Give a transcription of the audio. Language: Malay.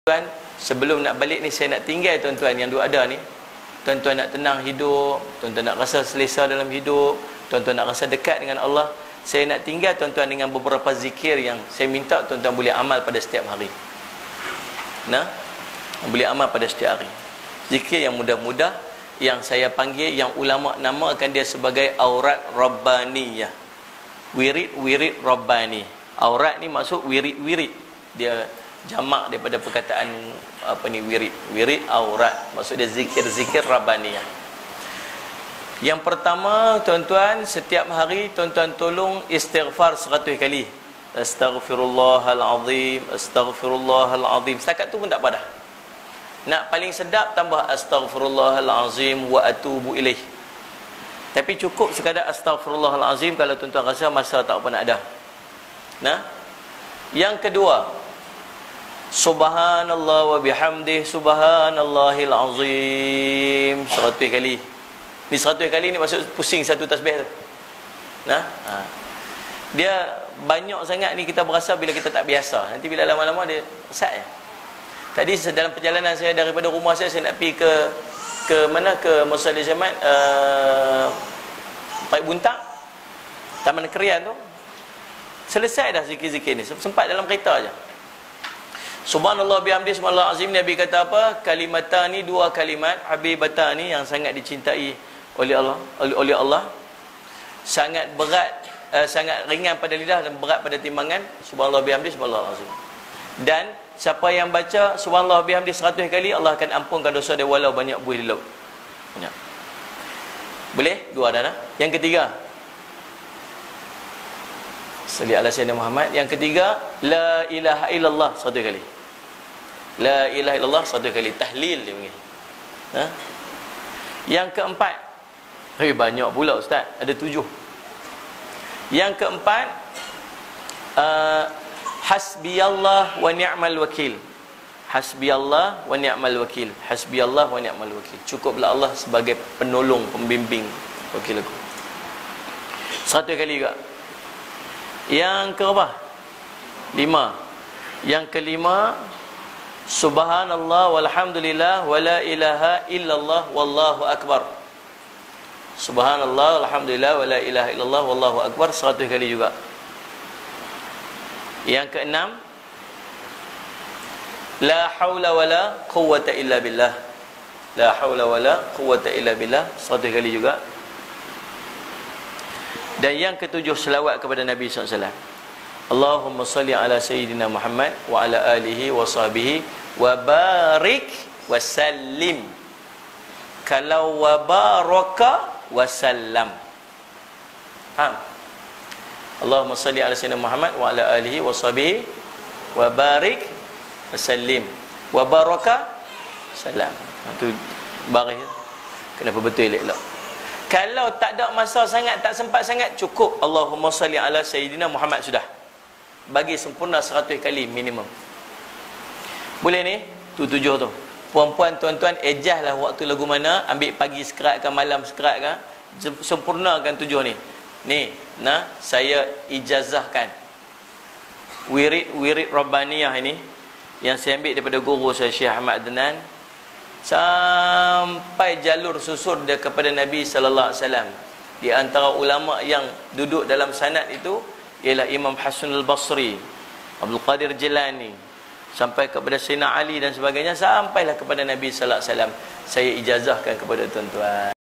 Tuan, sebelum nak balik ni saya nak tinggal tuan-tuan yang duk ada ni. Tuan-tuan nak tenang hidup, tuan-tuan nak rasa selesa dalam hidup, tuan-tuan nak rasa dekat dengan Allah. Saya nak tinggal tuan-tuan dengan beberapa zikir yang saya minta tuan-tuan boleh amal pada setiap hari. Nah, boleh amal pada setiap hari. Zikir yang mudah-mudah yang saya panggil, yang ulama namakan dia sebagai aurat rabbaniyah. Wirid rabbani. Aurat ni maksud wirid. Dia jamak daripada perkataan apa ni, wirid aurat, maksud dia zikir rabbaniyah. Yang pertama tuan-tuan, setiap hari tuan-tuan tolong istighfar 100 kali. Astaghfirullahalazim, astaghfirullahalazim. Setakat tu pun tak apa dah. Nak paling sedap tambah astaghfirullahalazim wa atubu ilaih. Tapi cukup sekadar astaghfirullahalazim kalau tuan-tuan rasa masa tak apa nak ada. Nah, yang kedua, subhanallah wa bihamdih subhanallahil azim 100 kali. Ni 100 kali ni maksud pusing satu tasbih tu. Nah, dia banyak sangat ni kita berasa bila kita tak biasa. Nanti bila lama-lama dia pesat je. Tadi dalam perjalanan saya daripada rumah saya nak pergi ke mana, ke Musa Jamat, Paik Buntang, Taman Kerian tu. Selesai dah zikir-zikir ni. Sempat dalam kereta aja. Subhanallah bihamdi subhanallah azim. Nabi kata apa? Kalimatani, dua kalimat habibatani yang sangat dicintai oleh Allah. Sangat berat, sangat ringan pada lidah dan berat pada timbangan. Subhanallah bihamdi subhanallah azim. Dan siapa yang baca subhanallah bihamdi 100 kali, Allah akan ampunkan dosa dia walau banyak buih di laut. Banyak. Boleh? Dua dah dah. Yang ketiga, salli ala sayyidina Muhammad. Yang ketiga, la ilaha illallah 100 kali. La ilaha illallah 100 kali. Tahlil dia panggil. Ha? Yang keempat, banyak pula ustaz, ada 7. Yang keempat, hasbiyallah wa ni'mal wakil. Hasbiyallah wa ni'mal wakil. Hasbiyallah wa ni'mal wakil. Cukuplah Allah sebagai penolong, pembimbing, wakil aku. 100 kali juga. Yang keberapa? 5. Yang kelima, subhanallah walhamdulillah wala ilaha illallah wallahu akbar. Subhanallah alhamdulillah wala ilaha illallah wallahu akbar 100 kali juga. Yang keenam, la haula wala quwwata illa billah. La haula wala quwwata illa billah 100 kali juga. Dan yang ketujuh, selawat kepada Nabi SAW. Allahumma salli ala sayyidina Muhammad wa ala alihi wa sahbihi wa barik wa sallim. Kalau wa baraka wa sallam. Faham? Allahumma salli ala sayyidina Muhammad wa ala alihi wa sahbihi wa barik wa sallim wa baraka salam. Itu baris. Kenapa betul elok? Kalau tak ada masa sangat, tak sempat sangat, cukup Allahumma salli ala sayyidina Muhammad sudah. Bagi sempurna 100 kali minimum. Boleh ni? Tu 7 tu. Puan-puan, tuan-tuan, ejahlah waktu lagu mana, ambil pagi sekerat ke malam sekerat ke, sempurnakan 7 ni. Ni, nah, saya ijazahkan wirid rabbaniyah ini yang saya ambil daripada guru saya Syekh Ahmad Adnan, sampai jalur susur dia kepada Nabi sallallahu alaihi wasallam. Di antara ulama yang duduk dalam sanad itu ialah Imam Hasan al-Basri, Abdul Qadir Jilani, sampai kepada Sayyidina Ali dan sebagainya, sampailah kepada Nabi sallallahu alaihi wasallam. Saya ijazahkan kepada tuan-tuan.